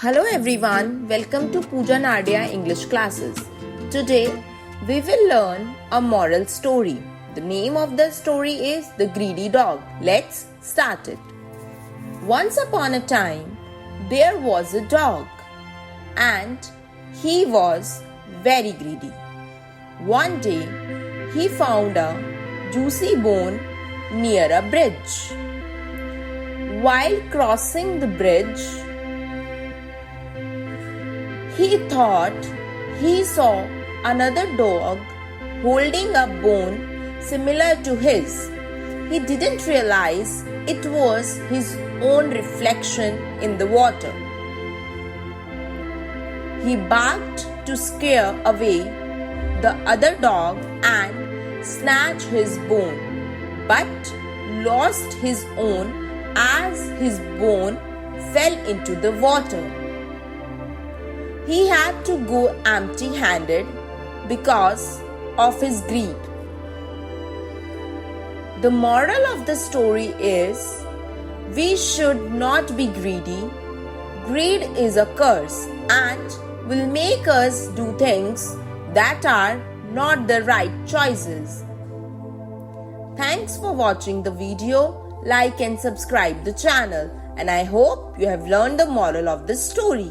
Hello everyone, welcome to Pooja Nardia English classes. Today we will learn a moral story. The name of the story is The Greedy Dog. Let's start it. Once upon a time, there was a dog and he was very greedy. One day, he found a juicy bone near a bridge. While crossing the bridge, he thought he saw another dog holding a bone similar to his. He didn't realize it was his own reflection in the water. He barked to scare away the other dog and snatched his bone, but lost his own as his bone fell into the water. He had to go empty-handed because of his greed. The moral of the story is, we should not be greedy. Greed is a curse and will make us do things that are not the right choices. Thanks for watching the video. Like and subscribe the channel, and I hope you have learned the moral of the story.